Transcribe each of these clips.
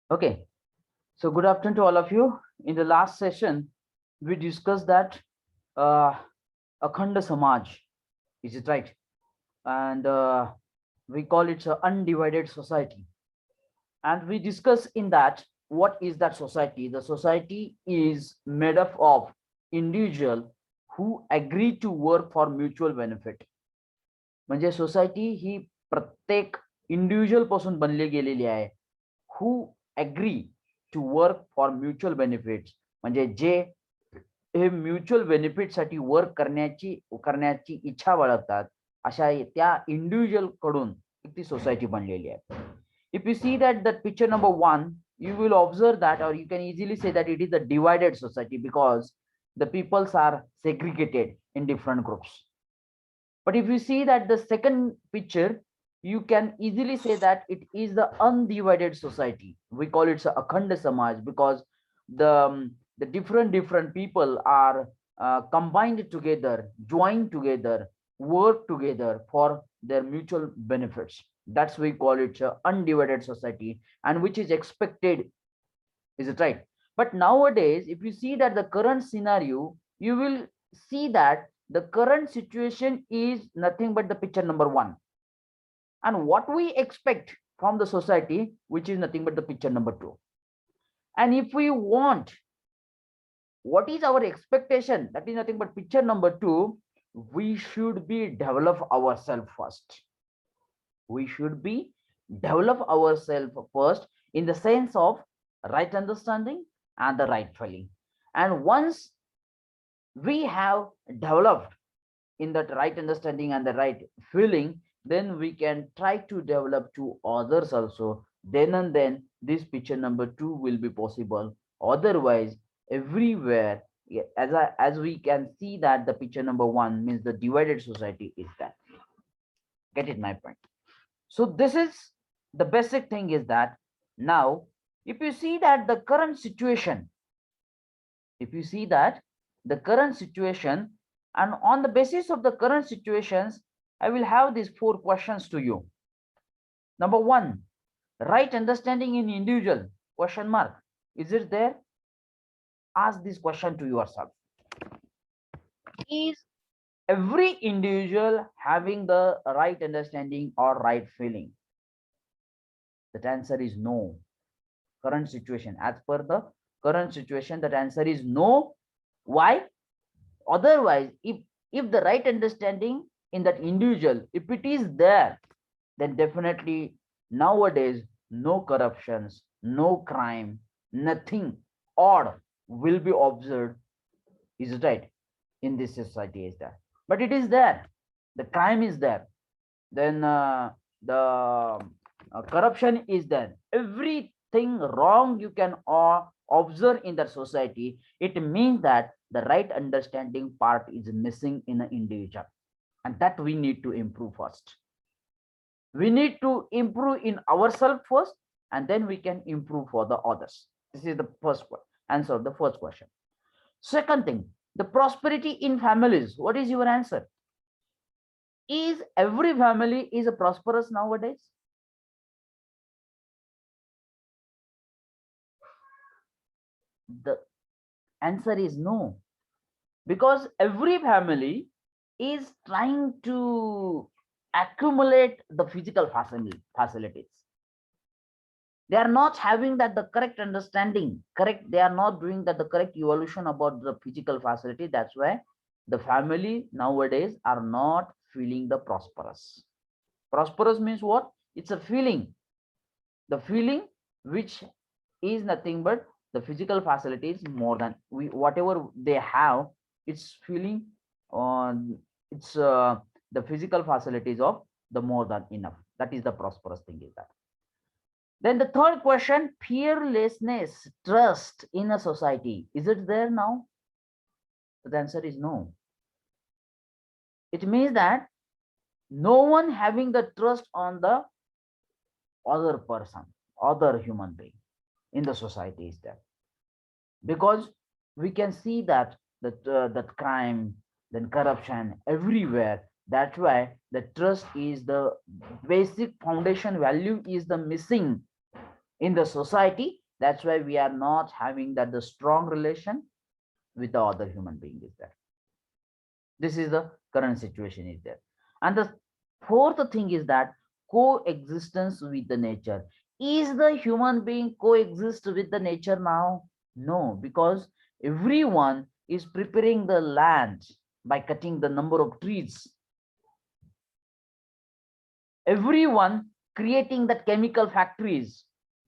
Okay, so good afternoon to all of you. In the last session, we discussed that uh, Akhanda Samaj, is it right? And we call it an undivided society. And we discuss in that what is that society. The society is made up of individual who agree to work for mutual benefit. म्हणजे society ही प्रत्येक individual पासून बनली गेलेली आहे, who agree to work for mutual benefits, म्हणजे जे हे म्युच्युअल बेनिफिटसाठी वर्क करण्याची इच्छा बाळगतात, अशा त्या इंडिव्हिज्युअल कडून ती सोसायटी बनलेली आहे. If you see that picture number 1, you will observe that, or you can easily say that it is a divided society because the peoples are segregated in different groups. But if you see that the second picture, you can easily say that it is the undivided society. We call it Akhanda Samaj because the different people are combined together, joined together, work together for their mutual benefits. That's we call it undivided society, and which is expected, is it right? But nowadays, if you see that the current scenario, you will see that the current situation is nothing but the picture number 1, and what we expect from the society, which is nothing but the picture number 2. And if we want, what is our expectation, that is nothing but picture number 2. We should be develop ourselves first. We should be develop ourselves first, in the sense of right understanding and the right feeling. And once we have developed in that right understanding and the right feeling, then we can try to develop to others also. Then and then this picture number 2 will be possible. Otherwise, everywhere, as we can see that the picture number 1 means the divided society is that. Get it my point? So this is the basic thing, is that now if you see that the current situation, if you see that the current situation, and on the basis of the current situations, I will have these 4 questions to you. Number 1, right understanding in individual, question mark, is it there? Ask this question to yourself. Is every individual having the right understanding or right feeling? That answer is no. Current situation, as per the current situation, that answer is no. Why? Otherwise, if the right understanding in that individual, if it is there, then definitely nowadays no corruptions, no crime, nothing odd will be observed, is it right, in this society, is there? But it is there, the crime is there, then the corruption is there, everything wrong you can observe in the society. It means that the right understanding part is missing in an individual, and that we need to improve first. We need to improve in ourselves first, and then we can improve for the others. This is the first answer, the first question. Second thing, the prosperity in families, what is your answer? Is every family is a prosperous nowadays? The answer is no, because every family is trying to accumulate the physical facilities. They are not having that the correct understanding, correct, they are not doing that the correct evolution about the physical facility. That's why the family nowadays are not feeling the prosperous. Prosperous means what? It's a feeling, the feeling which is nothing but the physical facilities more than we whatever they have, it's feeling on, it's the physical facilities of the more than enough. That is the prosperous thing, is that. Then the third question, fearlessness, trust in a society, is it there now? The answer is no. It means that no one having the trust on the other person, other human being in the society is there, because we can see that crime, then corruption everywhere. That's why the trust is the basic foundation value is the missing in the society. That's why we are not having that the strong relation with the other human being is there. This is the current situation is there. And the fourth thing is that coexistence with the nature. Is the human being coexist with the nature now? No, because everyone is preparing the land by cutting the number of trees. Everyone creating that chemical factories,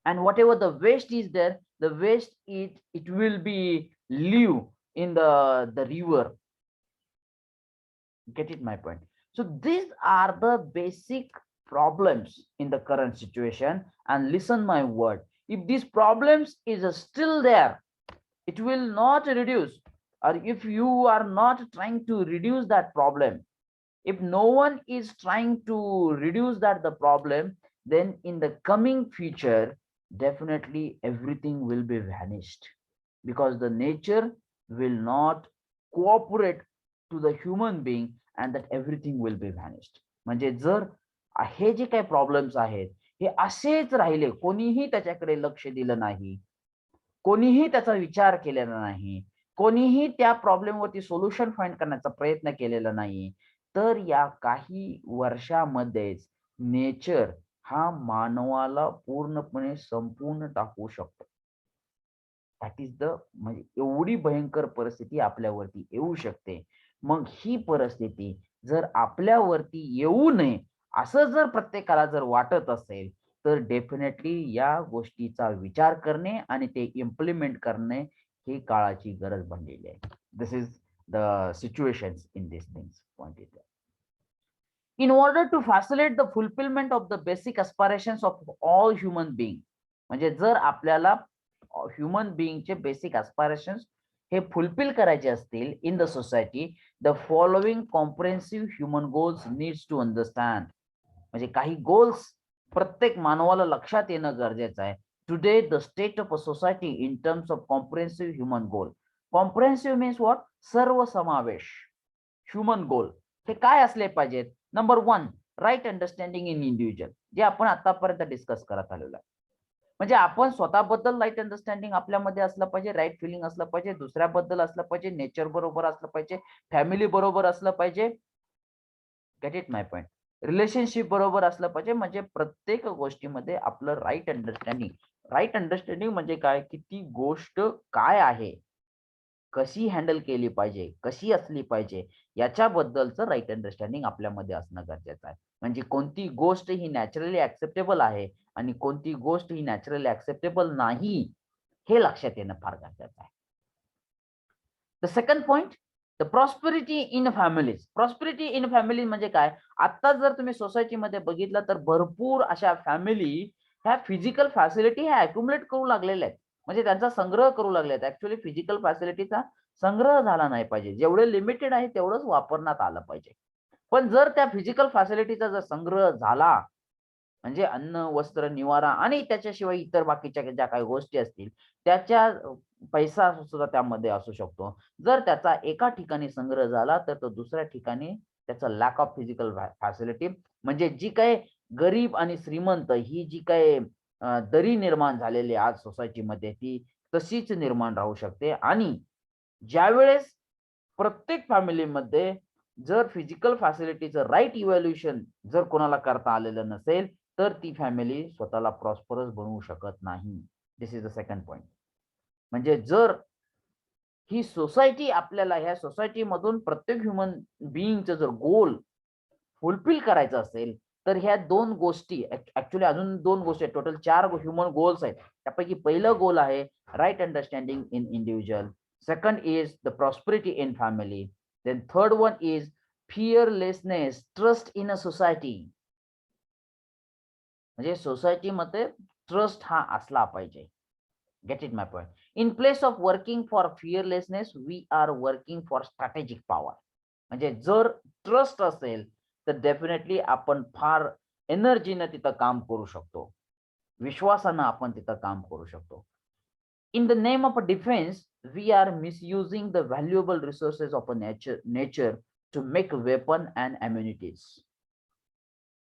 and whatever the waste is there, the waste it will be live in the river. Get it my point? So these are the basic problems in the current situation. And listen my word, if these problems is still there, it will not reduce. Or if you are not trying to reduce that problem, if no one is trying to reduce that the problem, then in the coming future definitely everything will be vanished, because the nature will not cooperate to the human being, and that everything will be vanished. म्हणजे जर हे जे काही problems आहेत हे असेच राहिले, कोणीही त्याच्याकडे लक्ष दिलं नाही, कोणीही त्याचा विचार केलेला नाही, कोणीही त्या प्रॉब्लेमवरती सोल्युशन फाइंड करण्याचा प्रयत्न केलेला नाही, तर या काही वर्षामध्येच नेचर हा मानवाला पूर्णपणे संपूर्ण टाकू शकतो. दॅट इज द, म्हणजे एवढी भयंकर परिस्थिती आपल्यावरती येऊ शकते. मग ही परिस्थिती जर आपल्यावरती येऊ नये असं जर प्रत्येकाला जर वाटत असेल, तर डेफिनेटली या गोष्टीचा विचार करणे आणि ते इम्प्लिमेंट करणे ही काळाची गरज बनलेली आहे. This is the situations in this things point is. In order to facilitate the fulfillment of the basic aspirations of all human being, म्हणजे जर आपल्याला ह्युमन बीइंगचे बेसिक एस्पायरेशन्स हे फुलफिल करायचे असतील in the society, the following comprehensive human goals needs to understand. म्हणजे काही गोल्स प्रत्येक मानवाला लक्षात येणं गरजेचं आहे. Today the state of a society in terms of comprehensive human goal. Comprehensive means what? सर्वसमावेश ह्युमन गोल हे काय असले पाहिजेत? Number 1, right understanding in individual, जे आपण आतापर्यंत डिस्कस करत आलेलो आहे. म्हणजे आपण स्वतःबद्दल राईट अंडरस्टँडिंग आपल्यामध्ये असलं पाहिजे, राईट फिलिंग असलं पाहिजे, दुसऱ्याबद्दल असलं पाहिजे, नेचर बरोबर असलं पाहिजे, फॅमिली बरोबर असलं पाहिजे. Get it my point? Relationship बरोबर असलं पाहिजे. म्हणजे प्रत्येक गोष्टीमध्ये आपलं राईट अंडरस्टँडिंग. राईट अंडरस्टँडिंग म्हणजे काय की ती गोष्ट काय आहे, कशी हँडल केली पाहिजे, कशी असली पाहिजे, याच्याबद्दलचं राईट अंडरस्टँडिंग आपल्यामध्ये असणं गरजेचं आहे. म्हणजे कोणती गोष्ट ही नॅचरली ऍक्सेप्टेबल आहे आणि कोणती गोष्ट ही नॅचरली ऍक्सेप्टेबल नाही, हे लक्षात येणं फार गरजेचं आहे. The second point, the prosperity in families. Prosperity in family म्हणजे काय? आता जर तुम्ही सोसायटीमध्ये बघितलं तर भरपूर अशा फॅमिली ह्या फिजिकल फॅसिलिटी ह्या अक्युमुलेट करू लागलेल्या आहेत. म्हणजे त्यांचा संग्रह करू लागले आहेत. ऍक्च्युअली फिजिकल फॅसिलिटीचा संग्रह झाला नाही पाहिजे. जेवढे लिमिटेड आहे तेवढंच वापरण्यात आलं पाहिजे. पण जर त्या फिजिकल फॅसिलिटीचा जर संग्रह झाला, म्हणजे अन्न, वस्त्र, निवारा आणि त्याच्याशिवाय इतर बाकीच्या ज्या काही गोष्टी असतील त्याच्या पैसा सुद्धा त्यामध्ये असू शकतो. जर त्याचा एका ठिकाणी संग्रह झाला तर तो दुसऱ्या ठिकाणी त्याचा लॅक ऑफ फिजिकल फॅसिलिटी, म्हणजे जी काही गरीब आणि श्रीमंत ही जी काही दरी निर्माण झालेली आज सोसायटीमध्ये ती तशीच निर्माण राहू शकते. आणि ज्यावेळेस प्रत्येक फॅमिलीमध्ये जर फिजिकल फॅसिलिटीचं राईट इव्हॅल्युएशन जर कोणाला करता आलेलं नसेल, तर ती फॅमिली स्वतःला प्रॉस्परस बनवू शकत नाही. दिस इज द सेकंड पॉइंट. म्हणजे जर ही सोसायटी आपल्याला ह्या सोसायटीमधून प्रत्येक ह्युमन बीइंगचं जर गोल फुलफिल करायचं असेल, तर ह्या 2 गोष्टी, ऍक्च्युअली अजून 2 गोष्टी आहेत, टोटल 4 ह्युमन गोल्स आहेत. त्यापैकी पहिलं गोल आहे right understanding in individual, second is the prosperity in family, then third one is fearlessness, trust in a society. म्हणजे सोसायटीमध्ये ट्रस्ट हा असला पाहिजे. Get it my point? In place of working for fearlessness we are working for strategic power. म्हणजे जर trust असेल तर definitely आपण फार एनर्जीनं तिथं काम करू शकतो, विश्वासानं आपण तिथं काम करू शकतो. In the name of a defence we are misusing the valuable resources of a nature to make weapon and ammunitions.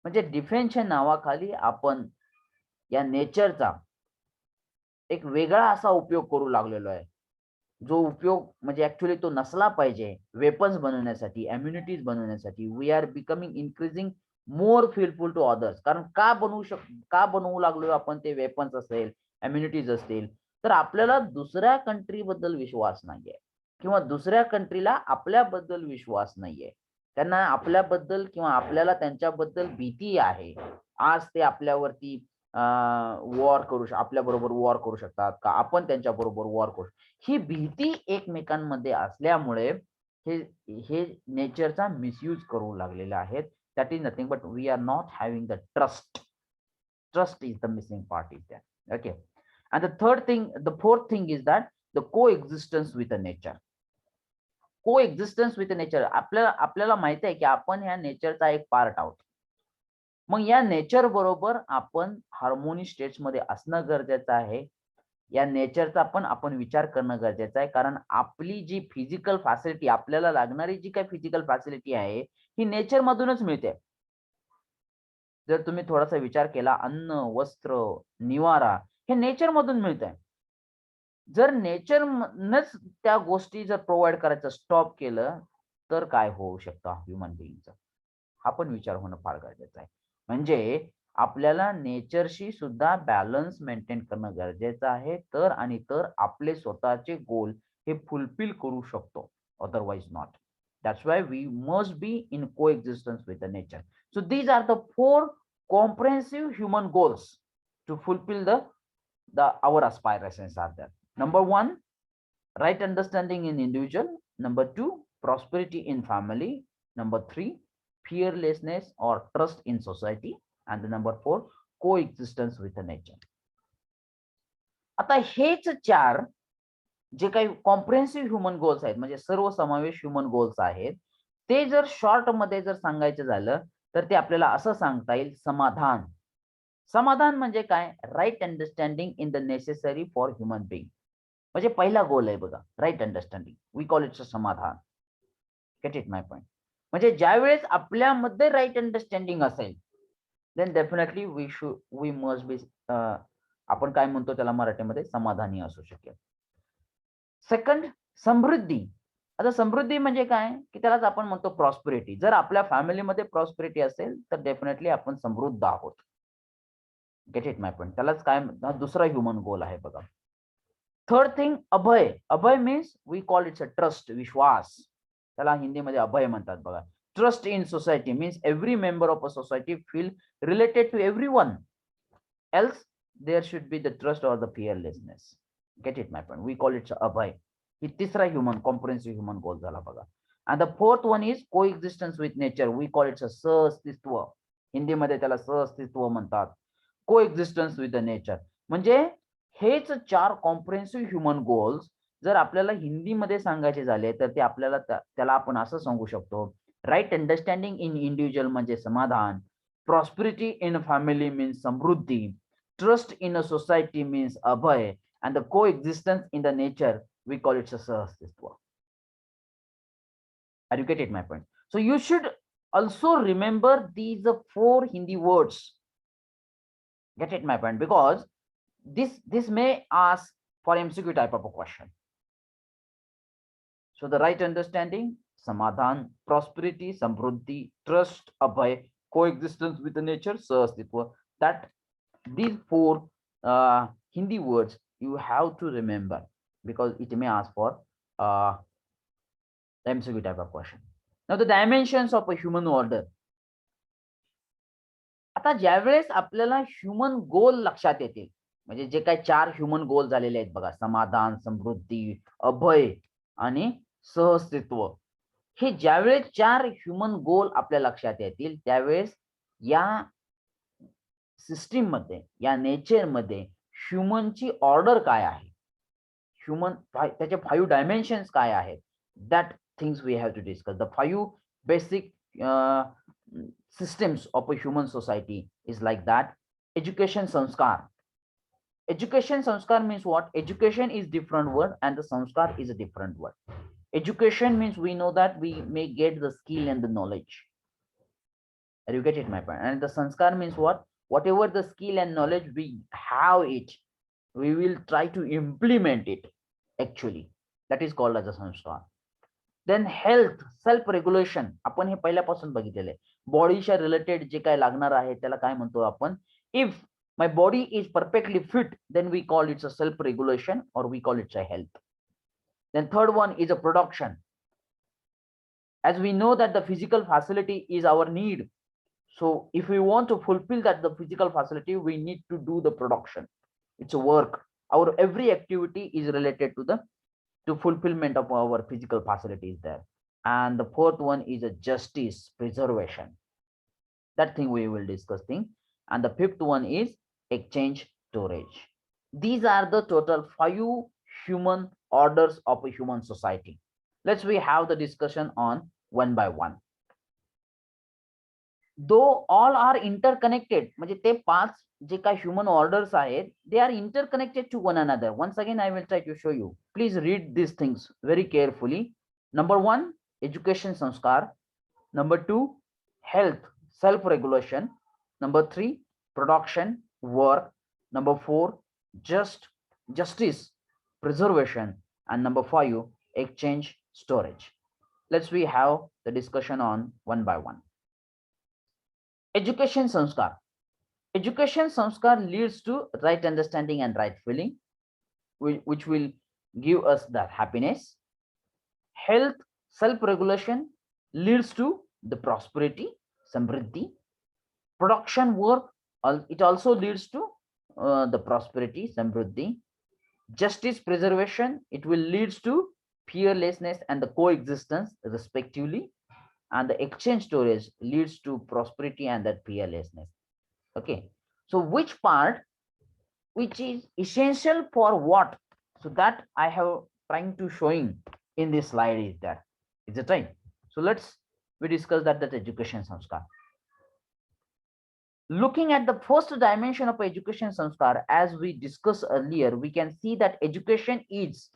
म्हणजे डिफेन्सच्या नावाखाली आपण या नेचरचा एक वेगळा असा उपयोग करू लागलेलो आहे, जो उपयोग म्हणजे ऍक्च्युली तो नसला पाहिजे. वेपन्स बनवण्यासाठी, इम्युनिटीज बनवण्यासाठी we are becoming increasing more fearful to others. कारण का बनवू लागलो आपण ते वेपन्स असेल, इम्युनिटीज असतील, तर आपल्याला दुसऱ्या कंट्री बद्दल विश्वास नाहीये किंवा दुसऱ्या कंट्रीला आपल्याबद्दल विश्वास नाहीये. त्यांना आपल्याबद्दल किंवा आपल्याला त्यांच्याबद्दल भीती आहे. आज ते आपल्यावरती वॉर आपल्या बरोबर वॉर करू शकतात का आपण त्यांच्या बरोबर वॉर करू. ही भीती एकमेकांमध्ये असल्यामुळे हे हे नेचरचा मिसयूज करू लागलेले आहेत. That is nothing but we are not having the trust. Trust is the missing part is there. Okay. And the fourth thing is that the coexistence with the nature. Coexistence with the nature. आपल्याला माहिती आहे की आपण ह्या नेचरचा एक part आहोत. मग या नेचर बरोबर आपण हार्मोनी स्टेट्स मध्ये असणं गरजेचं आहे. या नेचरचा आपण विचार करणं गरजेचं आहे. कारण आपली जी फिजिकल फॅसिलिटी, आपल्याला लागणारी जी काही फिजिकल फॅसिलिटी आहे ही नेचर मधूनच मिळते. जर तुम्ही थोडासा विचार केला, अन्न, वस्त्र, निवारा हे नेचर मधून मिळत आहे. जर नेचरनंच त्या गोष्टी जर प्रोव्हाइड करायचं स्टॉप केलं तर काय होऊ शकतं ह्युमन बिईंगचं, हा पण विचार होणं फार गरजेचं आहे. म्हणजे आपल्याला नेचरशी सुद्धा बॅलन्स मेंटेन करणं गरजेचं आहे. तर आपले स्वतःचे गोल हे फुलफिल करू शकतो. Otherwise not. That's why we must be in coexistence with the nature. So these are the four comprehensive human goals to fulfill our aspirations are there. Number one, right understanding in individual. Number two, prosperity in family. Number three, fearlessness or trust in society. And the number four, coexistence with the nature. आता हेच चार जे काही comprehensive human goals आहेत, म्हणजे सर्व समावेश human goals आहेत, ते जर शॉर्ट मध्ये जर सांगायचं झालं तर ते आपल्याला असं सांगता येईल समाधान. समाधान म्हणजे काय? Right understanding in the necessary for human being. म्हणजे पहिला गोल आहे बघा, right understanding. We call it समाधान. Get it my point. म्हणजे ज्यावेळेस आपल्यामध्ये राईट अंडरस्टँडिंग असेल then definitely we must be, आपण काय म्हणतो त्याला मराठीमध्ये, समाधानी असू शकेल. सेकंड, समृद्धी. आता समृद्धी म्हणजे काय की त्यालाच आपण म्हणतो प्रॉस्पेरिटी. जर आपल्या फॅमिलीमध्ये प्रॉस्पेरिटी असेल तर डेफिनेटली आपण समृद्ध आहोत. Get it my point. त्यालाच काय, दुसरा ह्युमन गोल आहे बघा. थर्ड थिंग, अभय. अभय means we call it's a trust, विश्वास. त्याला हिंदीमध्ये अभय म्हणतात बघा. Trust in society means every member of a society feel related to everyone else there should be the trust और the fearlessness. Get it my point. We call it's अभय. ही तिसरा ह्युमन कॉम्प्रिहेन्सिव्ह ह्युमन गोल झाला बघा. And the fourth one is coexistence with nature. We call it's सहअस्तित्व. हिंदीमध्ये त्याला सहअस्तित्व म्हणतात. Coexistence with the nature. म्हणजे हेच चार कॉम्प्रिहेन्सिव्ह ह्युमन गोल्स जर आपल्याला हिंदीमध्ये सांगायचे झाले तर ते आपल्याला त्याला आपण असं सांगू शकतो, राईट अंडरस्टँडिंग इन इंडिव्हिज्युअल म्हणजे समाधान, प्रॉस्पेरिटी इन फॅमिली मीन्स समृद्धी, trust in a society means अभय, and the coexistence in the nature we call it sahastitva. Are you get it my point? So you should also remember these four Hindi words. Get it my point? Because this may ask for MCQ type of a question. So the right understanding, samadhan, prosperity, samruddhi, trust, abhay, coexistence with the nature, sahastitva. That these four Hindi words you have to remember because it may ask for MCQ type of question. Now the dimensions of a human order. आता ज्यावेळेस आपल्याला human गोल लक्षात येतील, म्हणजे जे काही चार human गोल झालेले आहेत बघा, समाधान, समृद्धी, अभय आणि सहअस्तित्व, हे ज्यावेळेस चार ह्युमन गोल आपल्या लक्षात येतील त्यावेळेस या सिस्टीम मध्ये, या नेचर मध्ये ह्युमनची ऑर्डर काय आहे, ह्युमन त्याचे 5 डायमेन्शन्स काय आहेत, that things we have to discuss. The 5 basic systems of a human society is like that. Education sanskar. Education sanskar means what? Education is different word and the sanskar is a different word. Education means we know that we may get the skill and the knowledge. You get it my point? And the sanskar means what? Whatever the skill and knowledge we have it, we will try to implement it actually. That is called as a sanskar. Then health, self regulation, आपण हे पहिल्यापासून बघितलेलं आहे. बॉडीच्या related जे काय लागणार आहे त्याला काय म्हणतो आपण, if my body is perfectly fit, then we call it a self regulation or we call it a health. Then third one is a production. As we know that the physical facility is our need, so if we want to fulfill that the physical facility, we need to do the production. It's a work. Our every activity is related to the fulfillment of our physical facilities there. And the fourth one is a justice preservation. That thing we will discuss thing. And the fifth one is exchange storage. These are the total 5 human orders of a human society. Let's we have the discussion on one by one. Though all are interconnected, म्हणजे ते 5 जे काही human orders आहेत, they are interconnected to one another. Once again I will try to show you. Please read these things very carefully. Number 1, education sanskar. Number 2, health, self regulation. Number 3, production, work. Number 4, justice, preservation. And number 5, exchange storage. Let's we have the discussion on one by one. Education sanskar. Education sanskar leads to right understanding and right feeling, which will give us that happiness. Health, self-regulation leads to the prosperity, samriddhi. Production work, it also leads to the prosperity, samriddhi. Justice preservation, it will leads to fearlessness and the coexistence respectively. And the exchange storage leads to prosperity and that fearlessness. Okay, so which part, which is essential for what, so that I have trying to showing in this slide is that, is it right? So we discuss that education sanskar. Looking at the first dimension of education sanskar, as we discussed earlier, we can see that education is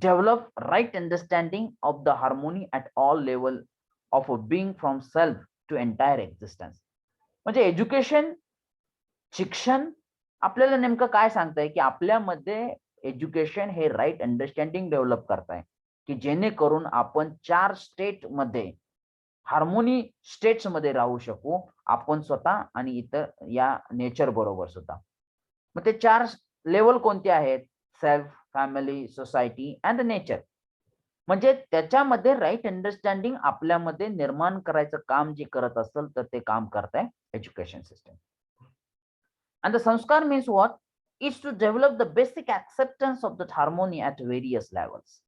develop right understanding of the harmony at all level of a being from self to entire existence. म्हणजे education, शिक्षण आपल्याला नेमकं काय सांगताय की आपल्यामध्ये education हे right understanding develop करताय, की जेणेकरून आपण 4 स्टेट मध्ये हार्मोनी स्टेट्स मध्ये राहू शकू, आपण स्वतः आणि इतर या नेचर बरोबर सुद्धा. मग ते 4 लेवल कोणते आहेत? Self, family, society and nature. म्हणजे त्याच्यामध्ये राईट अंडरस्टँडिंग आपल्यामध्ये निर्माण करायचं काम जे करत असेल तर ते काम करताय education system. And the sanskar means what? Is to develop the basic acceptance of that harmony at various levels.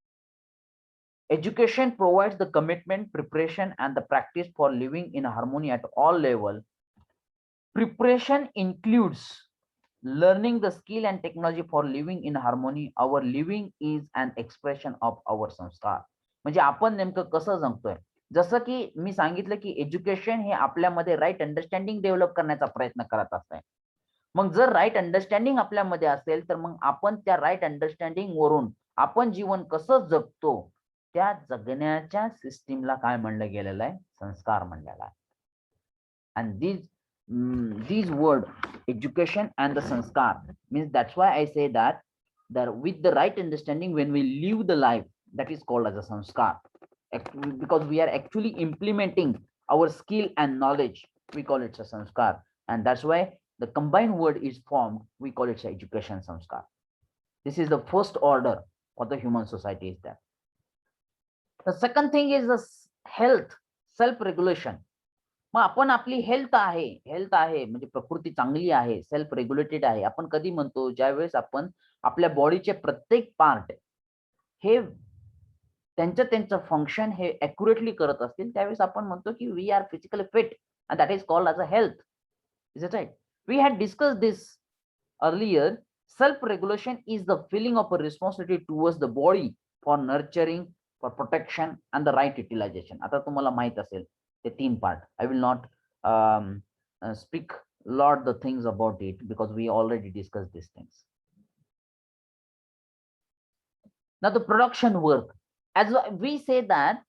Education provides the commitment, preparation, and the practice for living in harmony at all levels. Preparation includes learning the skill and technology for living in harmony. Our living is an expression of our sanskar. म्हणजे आपण नेमकं कसं जगतोय, जसं की मी सांगितलं की education हे आपल्यामध्ये राईट अंडरस्टँडिंग डेव्हलप करण्याचा प्रयत्न करत असतंय. मग जर राईट अंडरस्टँडिंग आपल्यामध्ये असेल तर मग आपण त्या राईट अंडरस्टँडिंग वरून आपण जीवन कसं जगतो, त्या जगण्याच्या सिस्टीमला काय म्हणलं गेलेलं आहे? संस्कार म्हणलेला आहे. And these word education and the sanskar means, that's why I say that with the right understanding, when we live the life, that is called as a sanskar, because we are actually implementing our skill and knowledge, we call it a sanskar. And that's why the combined word is formed, we call it education sanskar. This is the first order for the human society is that. The second thing is the health, self regulation. मग आपण आपली health आहे म्हणजे प्रकृती चांगली आहे, self regulated आहे. आपण कधी म्हणतो? ज्यावेळेस आपण आपल्या बॉडीचे प्रत्येक पार्ट हे त्यांचं फंक्शन हे ॲक्युरेटली करत असतील, त्यावेळेस आपण म्हणतो की we are physically fit, and that is called as a health. Is it right? We had discussed this earlier. Self regulation is the feeling of a responsibility towards the body for nurturing, for protection and the right utilisation. आता तुम्हाला माहित असेल the 3 part. I will not speak lot the things about it because we already discussed these things. Now the production work, as we say that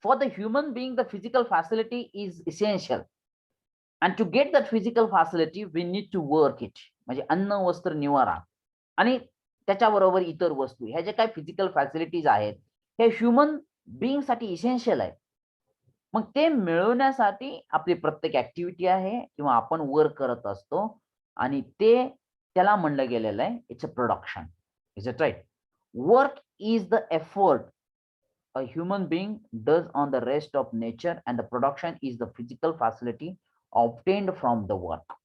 for the human being the physical facility is essential, and to get that physical facility we need to work it. म्हणजे अन्न, वस्त्र, निवारा. आणि त्याच्याबरोबर इतर वस्तू, ह्या ज्या काही फिजिकल फॅसिलिटीज आहेत, हे ह्युमन बीइंगसाठी इसेन्शियल आहे. मग ते मिळवण्यासाठी आपली प्रत्येक ॲक्टिव्हिटी आहे किंवा आपण वर्क करत असतो आणि त्याला म्हणलं गेलेलं आहे, it's a production. Is it right? Work is the effort a human being does on the rest of nature, and the production is the physical facility obtained from the work.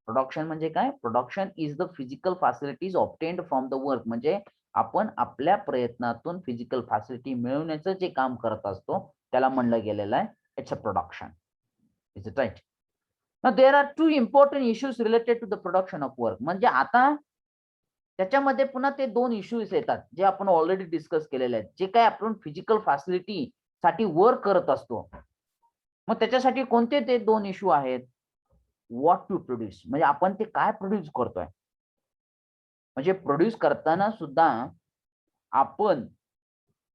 Production म्हणजे काय? Production is the physical facilities obtained from the work. म्हणजे आपण आपल्या प्रयत्नातून physical facility मिळवण्याचं जे काम करत असतो त्याला म्हणलं गेलेलं आहे, it's a production. Is it right? Now there are two important issues related to the production of work. म्हणजे आता त्याच्यामध्ये पुन्हा ते दोन इश्यूज येतात जे आपण ऑलरेडी डिस्कस केलेले आहेत. जे काही आपण फिजिकल फॅसिलिटी साठी वर्क करत असतो, मग त्याच्यासाठी कोणते ते दोन इश्यू आहेत? व्हॉट टू प्रोड्यूस, म्हणजे आपण ते काय प्रोड्यूस करतोय. म्हणजे प्रोड्यूस करताना सुद्धा आपण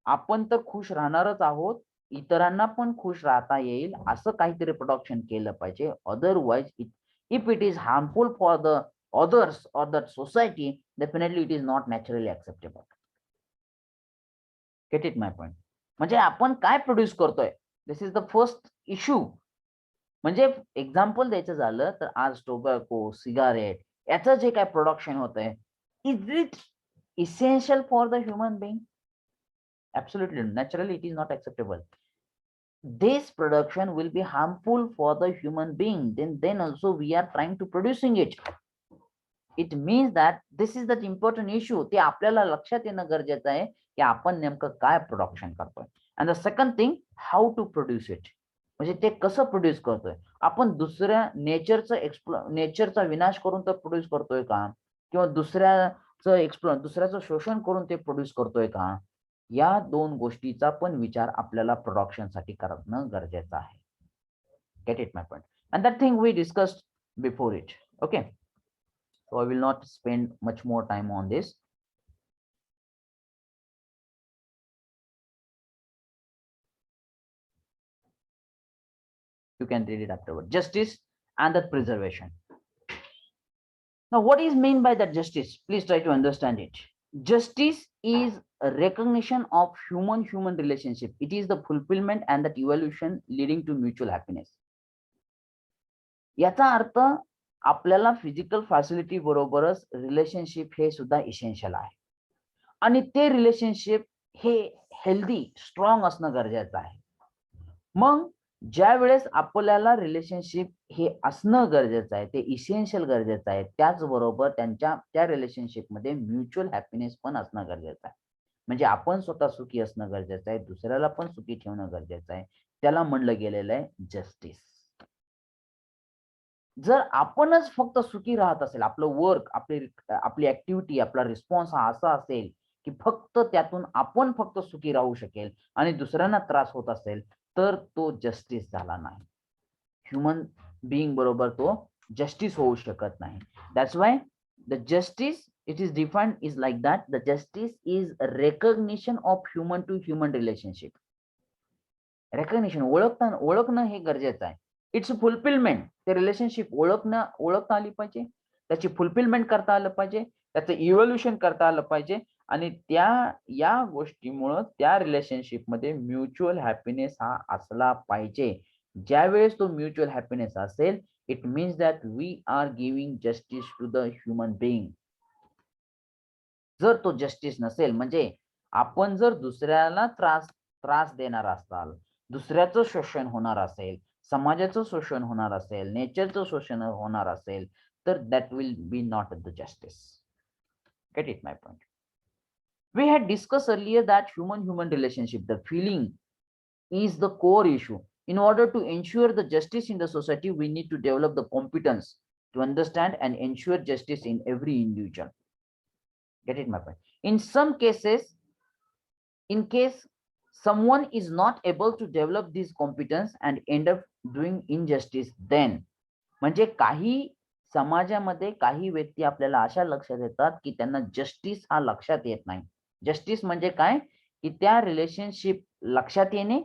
आपण तर खुश राहणारच आहोत, इतरांना पण खुश राहता येईल असं काहीतरी प्रोडक्शन केलं पाहिजे. Otherwise if it is harmful for the others or that society, definitely it is not naturally acceptable. Get it my point? म्हणजे आपण काय प्रोड्यूस करतोय, दिस इज द फर्स्ट इश्यू. म्हणजे एक्झाम्पल द्यायचं झालं तर आज टोबॅको, सिगारेट याचं जे काय प्रोडक्शन होतंय, is it essential for the human being? Absolutely, naturally it is not acceptable. This production will be harmful for the human being, then also we are trying to producing it. It means that this is that important issue. ते आपल्याला लक्षात येणं गरजेचं आहे की आपण नेमकं काय प्रोडक्शन करतोय. And the second thing, how to produce it. म्हणजे ते कसं प्रोड्यूस करतोय. आपण दुसऱ्या नेचरचा विनाश करून तर प्रोड्यूस करतोय का, किंवा दुसऱ्याचं शोषण करून ते प्रोड्यूस करतोय का, या दोन गोष्टीचा पण विचार आपल्याला प्रोडक्शनसाठी करणं गरजेचं आहे. Get it my point? And that thing we discussed before it. Okay, so I will not spend much more time on this. You can read it afterward. Justice and the preservation. Now, what is meant by that justice? Please try to understand it. Justice is a recognition of human relationship. It is the fulfillment and that evolution leading to mutual happiness. याचा अर्थ आपल्याला physical facility बरोबरच relationship हे सुद्धा essential आहे. आणि ते relationship हे हेल्दी, स्ट्रॉंग असणं गरजेचं आहे. मग ज्या वेळेस आपल्याला रिलेशनशिप हे असणं गरजेचं आहे, ते इसेन्शियल गरजेचं आहे, त्याचबरोबर त्या रिलेशनशिपमध्ये म्युच्युअल हॅपीनेस पण असणं गरजेचं आहे. म्हणजे आपण स्वतः सुखी असणं गरजेचं आहे, दुसऱ्याला पण सुखी ठेवणं गरजेचं आहे. त्याला म्हणलं गेलेलं आहे जस्टिस. जर आपणच फक्त सुखी राहत असेल, आपलं वर्क, आपली ऍक्टिव्हिटी, आपला रिस्पॉन्स हा असा असेल की फक्त त्यातून आपण फक्त सुखी राहू शकेल आणि दुसऱ्यांना त्रास होत असेल, तर तो जस्टिस झाला नाही. ह्युमन बीइंग बरोबर तो जस्टिस होऊ शकत नाही. That's why the justice it is defined is like that. The justice is recognition of human to human relationship. Recognition, ओळखणं हे गरजेचं आहे. इट्स फुलफिलमेंट, ते रिलेशनशिप ओळखता आली पाहिजे, त्याची फुलफिलमेंट करता आलं पाहिजे, त्याचं इव्होल्युशन करता आलं पाहिजे आणि या गोष्टीमुळं त्या रिलेशनशिपमध्ये म्युच्युअल हॅपीनेस हा असला पाहिजे. ज्यावेळेस तो म्युच्युअल हॅपीनेस असेल, it means that we are giving justice to the human being. जर तो जस्टिस नसेल, म्हणजे आपण जर दुसऱ्याला त्रास देणार असाल, दुसऱ्याचं शोषण होणार असेल, समाजाचं शोषण होणार असेल, नेचरचं शोषण होणार असेल, तर that will be not the justice. Gate it my point? We had discussed earlier that human relationship, the feeling, is the core issue. In order to ensure the justice in the society, we need to develop the competence to understand and ensure justice in every individual. Get it my point? In some cases, in case someone is not able to develop this competence and end up doing injustice, then म्हणजे काही समाजामध्ये काही व्यक्ती आपल्याला अशा लक्षात येतात की त्यांना जस्टिस हा लक्षात येत नाही. जस्टिस म्हणजे काय, की त्या रिलेशनशिप लक्षात येणे,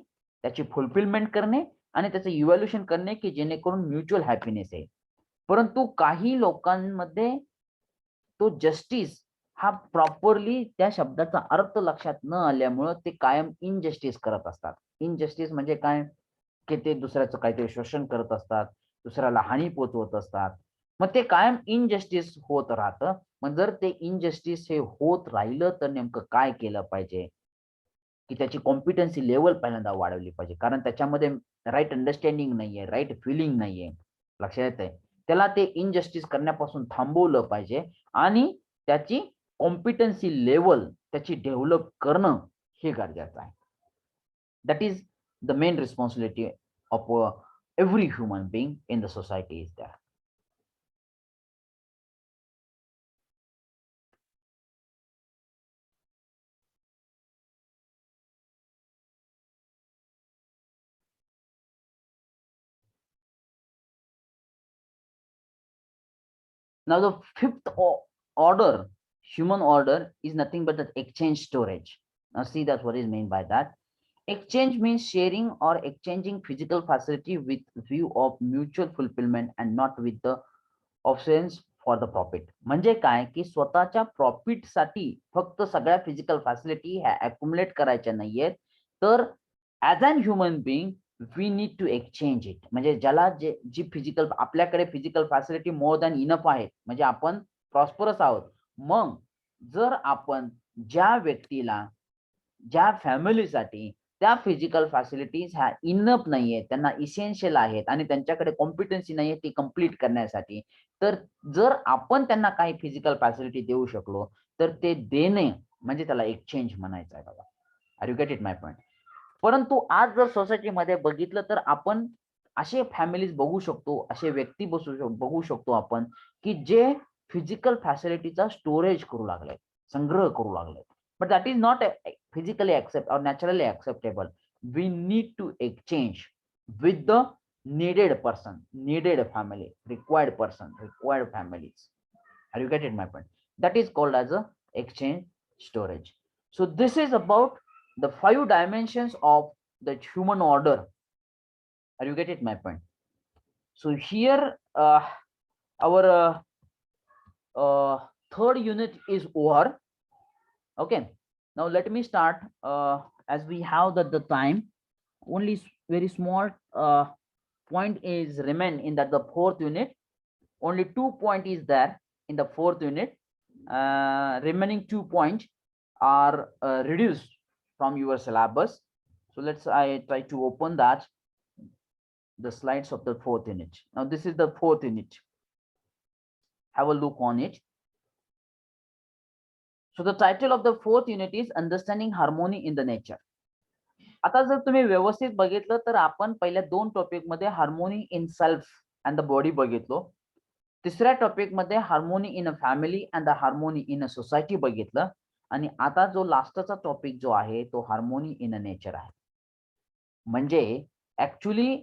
त्याची फुलफिलमेंट करणे आणि त्याचं इव्हॅल्युएशन करणे की जेणेकरून म्युच्युअल हॅपीनेस आहे. परंतु काही लोकांमध्ये तो जस्टिस हा प्रॉपरली त्या शब्दाचा अर्थ लक्षात न आल्यामुळं ते कायम इनजस्टिस करत असतात. इनजस्टिस म्हणजे काय, की ते दुसऱ्याचं काहीतरी शोषण करत असतात, दुसऱ्याला हानी पोचवत असतात. मग ते कायम इनजस्टिस होत राहतं. मग जर ते इनजस्टिस हे होत राहिलं तर नेमकं काय केलं पाहिजे, की त्याची कॉम्पिटन्सी लेवल पहिल्यांदा वाढवली पाहिजे. कारण त्याच्यामध्ये राईट अंडरस्टँडिंग नाहीये, राईट फिलिंग नाहीये. लक्षात येतंय? त्याला ते इनजस्टिस करण्यापासून थांबवलं पाहिजे आणि त्याची कॉम्पिटन्सी लेवल त्याची डेव्हलप करणं हे गरजेचं आहे. That is the main responsibility of every human being in the society is there. Now the fifth order, human order, is nothing but the exchange storage. Now see that what is meant by that. Exchange means sharing or exchanging physical facility with view of mutual fulfillment and not with the options for the profit. म्हणजे काय, की स्वतःच्या प्रॉफिटसाठी फक्त सगळ्या physical facility ह्या accumulate करायच्या नाहीयेत, तर as an human being we need to exchange it. म्हणजे ज्याला जी फिजिकल आपल्याकडे physical facility more than enough आहेत, म्हणजे आपण प्रॉस्परस आहोत. मग जर आपण ज्या व्यक्तीला, ज्या फॅमिलीसाठी त्या फिजिकल फॅसिलिटीज ह्या इनफ नाहीये, त्यांना इसेन्शियल आहेत आणि त्यांच्याकडे कॉम्पिटन्सी नाहीये ती कंप्लीट करण्यासाठी, तर जर आपण त्यांना काही फिजिकल फॅसिलिटी देऊ शकलो तर ते देणे म्हणजे त्याला एक्सचेंज म्हणायचं आहे बघा. Are you get it my point? परंतु आज जर सोसायटीमध्ये बघितलं तर आपण असे फॅमिलीज बघू शकतो, असे व्यक्ती बघू शकतो आपण, की जे फिजिकल फॅसिलिटीचा स्टोरेज करू लागले, संग्रह करू लागले. But that is not physically accept or naturally acceptable. We need to exchange with the needed person, needed family, required person, required families. Are you getting my point? That is called as a exchange storage. So this is about the 5 dimensions of the human order. Are you getting my point? So here our third unit is over. Okay, now let me start. As we have the time, only very small point is remain in that the fourth unit. Only 2 point is there in the fourth unit. Remaining 2 points are reduced from your syllabus. So I try to open that, the slides of the fourth unit. Now this is the fourth unit. Have a look on it. So the title of the fourth unit is Understanding Harmony in the Nature. आता जर तुम्ही व्यवस्थित बघितलं तर आपण पहिल्या 2 topic मध्ये harmony in self and the body बघितलो. तिसऱ्या टॉपिक मध्ये harmony in a family and the harmony in a society बघितलं. आणि आता जो लास्टचा टॉपिक जो आहे तो हार्मोनी इन अ नेचर आहे. म्हणजे ऍक्च्युली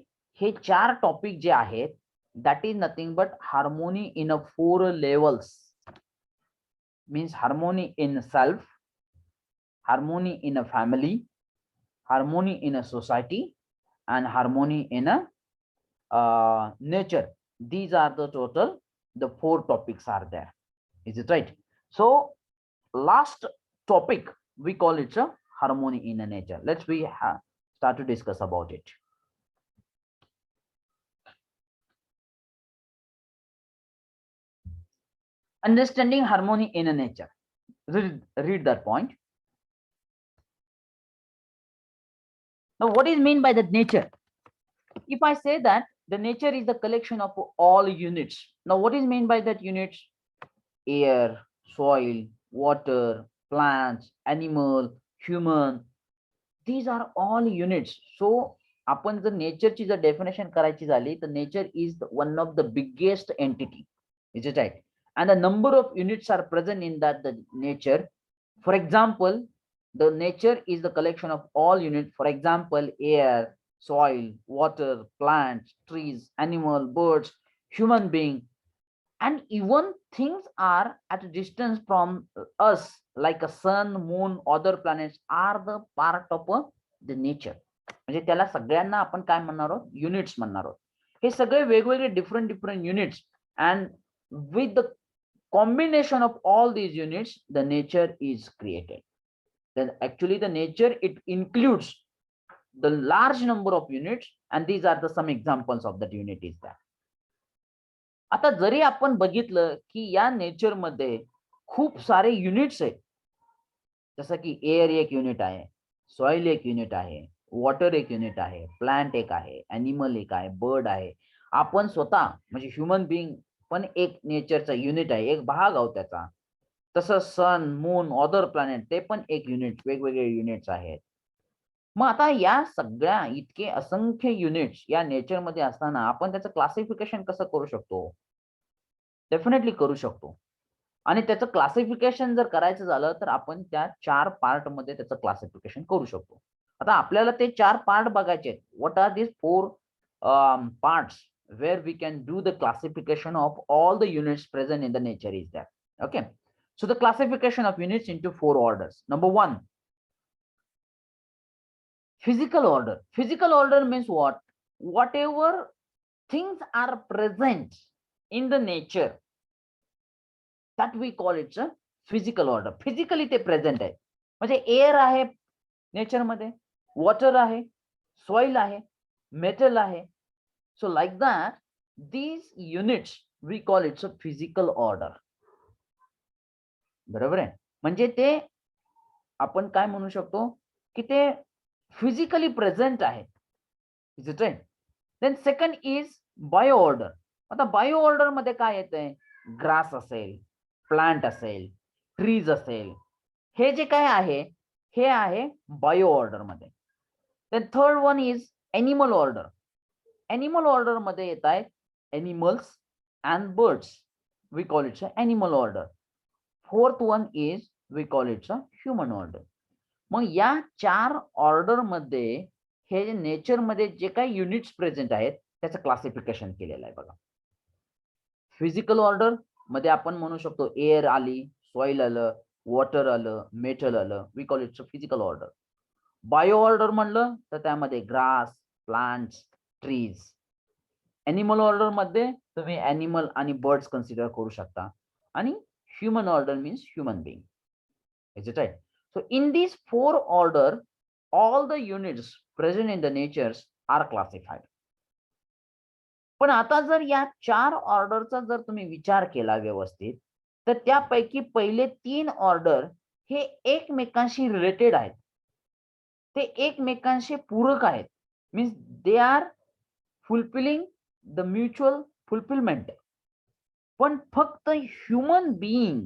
हे 4 टॉपिक जे आहेत that is nothing but harmony in a 4 levels. Means harmony in self, harmony in a family, harmony in a society, and harmony in a nature. These are the total, the 4 topics are there. Is it right? So last topic we call it a harmony in a nature. Let's start to discuss about it. Understanding harmony in a nature. Read that point. Now what is mean by the nature? If I say that the nature is the collection of all units. Now what is mean by that units? Air, soil, water, plants, animal, human. These are all units. So आपण जर नेचरची जर definition करायची झाली तर nature is one of the biggest entity. Is it right? And the number of units are present in that the nature. For example, the nature is the collection of all units. For example, air, soil, water, plants, trees, animal, birds, human being, and even things are at a distance from us, like a sun, moon, other planets are the part of the nature. म्हणजे त्याला सगळ्यांना आपण काय म्हणणार आहोत? Units म्हणणार आहोत. हे सगळे वेगवेगळे different units. And with the combination of all these units, the nature is created. Then actually the nature, it includes the large number of units, and these are the some examples of that unit is that. आता जरी आपण बघितलं की या nature मध्ये खूप सारे units आहेत, जसं की एअर एक युनिट आहे, सॉइल एक युनिट आहे, वॉटर एक युनिट आहे, प्लांट एक आहे, ॲनिमल एक आहे, बर्ड आहे, आपण स्वतः म्हणजे ह्युमन बिईंग पण एक नेचरचा युनिट आहे, एक भाग आहोत त्याचा. तसं सन, मून, अदर प्लॅनेट ते पण एक युनिट, वेगवेगळे युनिट्स आहेत. मग आता या सगळ्या इतके असंख्य युनिट्स या नेचर मध्ये असताना आपण त्याचं क्लासिफिकेशन कसं करू शकतो? डेफिनेटली करू शकतो. आणि त्याचं क्लासिफिकेशन जर करायचं झालं तर आपण त्या 4 पार्ट मध्ये त्याचं क्लासिफिकेशन करू शकतो. आता आपल्याला ते 4 पार्ट बघायचे आहेत. What are these 4 parts where we can do the classification of all the units present in the nature is that. Okay. So the classification of units into 4 orders. Number 1, physical order. Physical order means what? Whatever things are present in the nature, that we call it a physical order. Physically ते present आहे. म्हणजे air आहे nature मध्ये, water आहे, soil आहे, metal आहे. So like that these units we call it a physical order. बरोबर आहे. म्हणजे ते आपण काय म्हणू शकतो की ते फिजिकली प्रेझेंट आहेत. Is it right? Then second is bio order. आता बायो ऑर्डर मध्ये काय येतंय? ग्रास असेल, प्लांट असेल, ट्रीज असेल, हे जे काय आहे हे आहे बायो ऑर्डर मध्ये. Then third one is animal order. Animal order मध्ये येत आहेत animals and birds. We call it's animal order. Fourth one is we call it's human order. मग या 4 ऑर्डर मध्ये हे नेचर मध्ये जे काही युनिट्स प्रेझेंट आहेत त्याचं क्लासिफिकेशन केलेलं आहे बघा. फिजिकल ऑर्डर मध्ये आपण म्हणू शकतो एअर आली, सॉइल आलं, वॉटर आलं, मेटल आलं. We call it's physical order. Bio order म्हणलं तर त्यामध्ये grass, plants, trees. Animal order मध्ये तुम्ही एनिमल आणि बर्ड्स कन्सिडर करू शकता. आणि human order means human being. Is it right? So in these 4 order, all the units present in the natures are classified. पण आता जर या 4 ऑर्डरचा जर तुम्ही विचार केला व्यवस्थित तर त्यापैकी पहिले 3 ऑर्डर हे एकमेकांशी रिलेटेड आहेत. ते एकमेकांशी पूरक आहेत. Means they are fulfilling the mutual fulfilment. पण फक्त ह्युमन बिईंग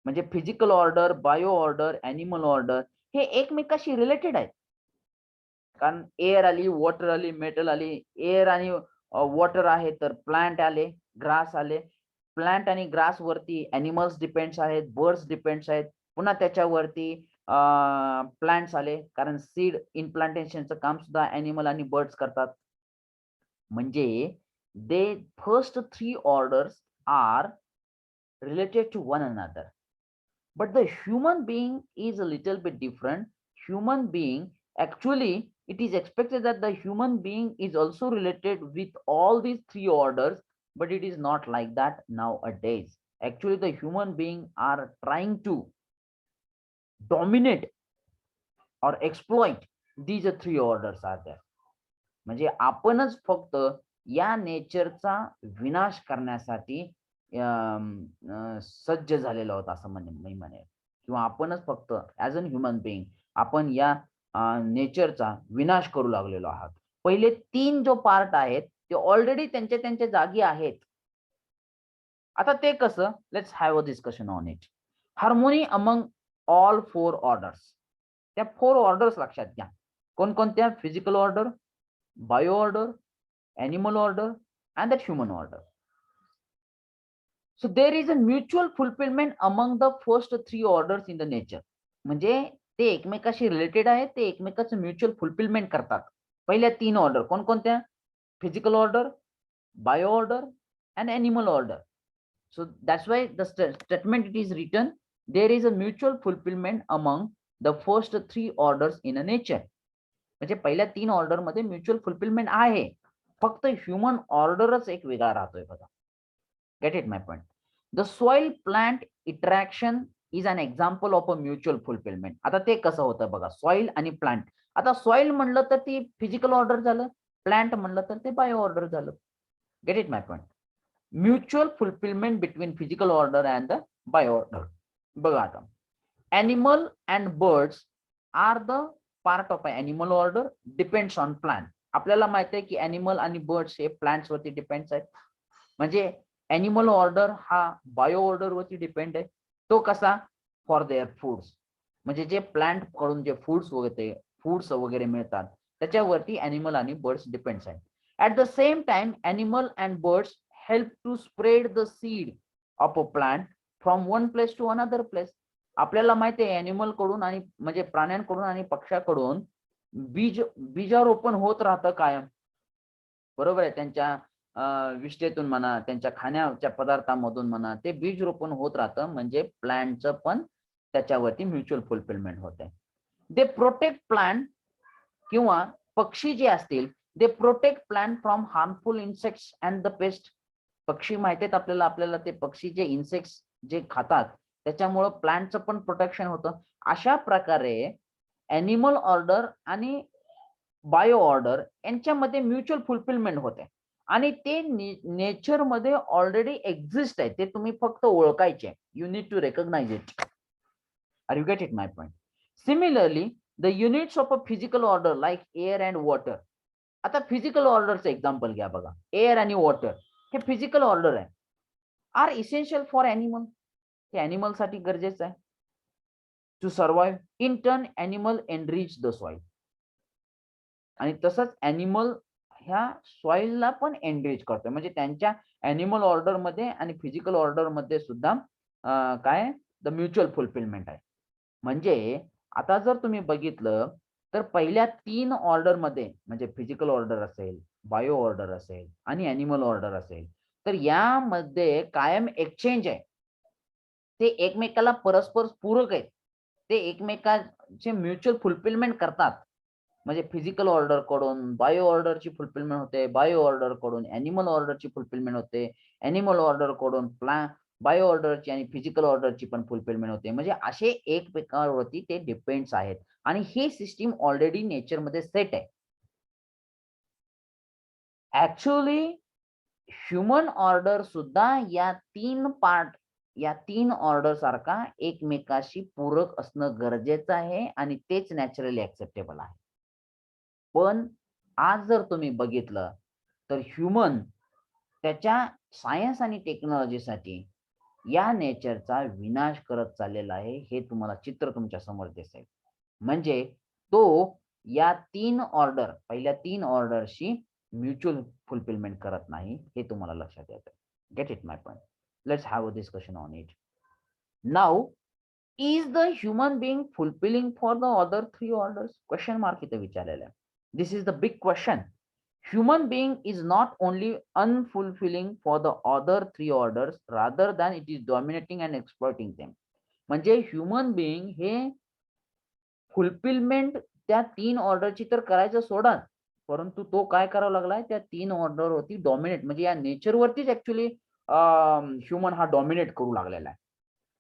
म्हणजे physical order, bio order, animal order हे एकमेकाशी रिलेटेड आहेत. कारण एअर आली, वॉटर आली, मेटल आली. एअर आणि वॉटर आहे तर प्लांट आले, ग्रास आले. प्लांट आणि ग्रास वरती ॲनिमल्स डिपेंड्स आहेत, बर्ड्स डिपेंड्स आहेत. पुन्हा त्याच्यावरती प्लांट्स आले कारण सीड इनप्लांटेशनचं काम सुद्धा ॲनिमल आणि बर्ड्स करतात. म्हणजे they first 3 orders are related to one another. But the human being is a little bit different. Human being, actually, it is expected that the human being is also related with all these 3 orders, but it is not like that nowadays. Actually, the human being are trying to dominate or exploit these 3 orders are there. म्हणजे आपणच फक्त या नेचरचा विनाश करण्यासाठी सज्ज झालेला होता असं मी म्हणेल. किंवा आपणच फक्त ऍज अन ह्युमन बिईंग आपण या नेचरचा विनाश करू लागलेलो आहात. पहिले 3 जो पार्ट आहेत ते ऑलरेडी त्यांच्या जागी आहेत. आता ते कसं? Let's have a discussion on it. Harmony among all 4 orders. त्या 4 ऑर्डर्स लक्षात घ्या. कोणकोणत्या? Physical order, bio order, animal order and that human order. So there is a mutual fulfillment among the first 3 orders in the nature. म्हणजे ते एकमेकाशी related आहेत, ते एकमेकाचं mutual fulfilment करतात. पहिल्या 3 ऑर्डर कोणकोणत्या? Physical order, bio order and animal order. So that's why the statement it is written, there is a mutual fulfillment among the first 3 orders in a nature. म्हणजे पहिल्या 3 order मध्ये mutual fulfilment आहे. फक्त human ऑर्डरच एक वेगळा राहतोय बघा. Get it my point? The soil plant interaction is an example of a mutual fulfilment. आता ते कसं होतं बघा, सॉइल आणि प्लांट. आता सॉइल म्हणलं तर ती फिजिकल ऑर्डर झालं, प्लांट म्हणलं तर ते बायो ऑर्डर झालं. Gate it my point. Mutual fulfilment between physical order and the bio order. बघा आता, animal and birds are the part of an animal order depends on plant. आपल्याला माहिती आहे की animal आणि birds हे plants वरती डिपेंड्स आहेत. म्हणजे animal order हा बायो ऑर्डर वरती डिपेंड आहे. तो कसा? For their foods. म्हणजे जे प्लांट कडून जे फूड्स वगैरे मिळतात त्याच्यावरती animal आणि birds डिपेंड्स आहेत. At the same time, animal and birds help to spread the seed of a plant from one place to another place. आपल्याला माहिती आहे अॅनिमल कडून आणि म्हणजे प्राण्यांकडून आणि पक्ष्याकडून बीजारोपण होत राहतं कायम. बरोबर आहे. त्यांच्या विष्ठेतून म्हणा, त्यांच्या खाण्याच्या पदार्थांमधून म्हणा, ते बीज रोपण होत राहतं. म्हणजे प्लांटचं पण त्याच्यावरती म्युच्युअल फुलफिलमेंट होत आहे. दे प्रोटेक्ट प्लांट किंवा पक्षी जे असतील, they protect plant from harmful insects and the paste. पक्षी माहिती आहेत आपल्याला ते पक्षी जे इन्सेक्ट्स जे खातात त्याच्यामुळं प्लांटचं पण प्रोटेक्शन होतं. अशा प्रकारे ॲनिमल ऑर्डर आणि बायो ऑर्डर यांच्यामध्ये म्युच्युअल फुलफिलमेंट होते आणि ते नेचरमध्ये ऑलरेडी एक्झिस्ट आहे. ते तुम्ही फक्त ओळखायचे. You need to recognise it. Are you get it my point? Similarly the units of a physical order like air and water. आता फिजिकल ऑर्डरचं एक्झाम्पल घ्या बघा. एअर आणि वॉटर हे फिजिकल ऑर्डर आहे. Are essential for animal. हे animal साठी गरजेचं आहे. To survive. In turn animal enrich the soil. आणि तसंच ॲनिमल ह्या सॉइलला पण एनरिच करतोय. म्हणजे त्यांच्या ॲनिमल ऑर्डर मध्ये आणि फिजिकल ऑर्डर मध्ये सुद्धा काय द म्युच्युअल फुलफिलमेंट आहे. म्हणजे आता जर तुम्ही बघितलं तर पहिल्या 3 ऑर्डर मध्ये म्हणजे फिजिकल ऑर्डर असेल, बायो ऑर्डर असेल आणि ॲनिमल ऑर्डर असेल, तर यामध्ये कायम एक्सचेंज आहे. ते एकमेकाला परस्पर पूरक आहेत. ते एकमेकांचे म्युच्युअल फुलफिलमेंट करतात. म्हणजे फिजिकल ऑर्डर कडून बायो ऑर्डरची फुलफिलमेंट होते, बायो ऑर्डर कडून ॲनिमल ऑर्डरची फुलफिलमेंट होते, ॲनिमल ऑर्डर कडून बायो ऑर्डरची आणि फिजिकल ऑर्डरची पण फुलफिलमेंट होते. म्हणजे असे एकमेकांवरती ते डिपेंड्स आहेत आणि ही सिस्टीम ऑलरेडी नेचरमध्ये सेट आहे. ऍक्च्युअली ह्युमन ऑर्डर सुद्धा या 3 ऑर्डर सारखा एकमेकाशी पूरक असणं गरजेचं आहे आणि तेच नॅचरली ऍक्सेप्टेबल आहे. पण आज जर तुम्ही बघितलं तर ह्युमन त्याच्या सायन्स आणि टेक्नॉलॉजीसाठी या नेचरचा विनाश करत चाललेला आहे. हे तुम्हाला चित्र तुमच्या समोर दिसेल. म्हणजे तो या 3 ऑर्डर पहिल्या 3 ऑर्डरशी म्युच्युअल फुलफिलमेंट करत नाही. हे तुम्हाला लक्षात येतं. Get it my point? Let's have a discussion on it. Now is the human being fulfilling for the other 3 orders? Question mark इथे विचारलेला आहे. This is the big question. Human being is not only unfulfilling for the other 3 orders rather than it is dominating and exploiting them. म्हणजे human being हे fulfilment त्या 3 ऑर्डरची तर करायचं सोडा, परंतु तो काय करावा लागलाय त्या 3 ऑर्डरवरती डॉमिनेट म्हणजे या नेचरवरतीच ऍक्च्युली ह्युमन हा डॉमिनेट करू लागलेला आहे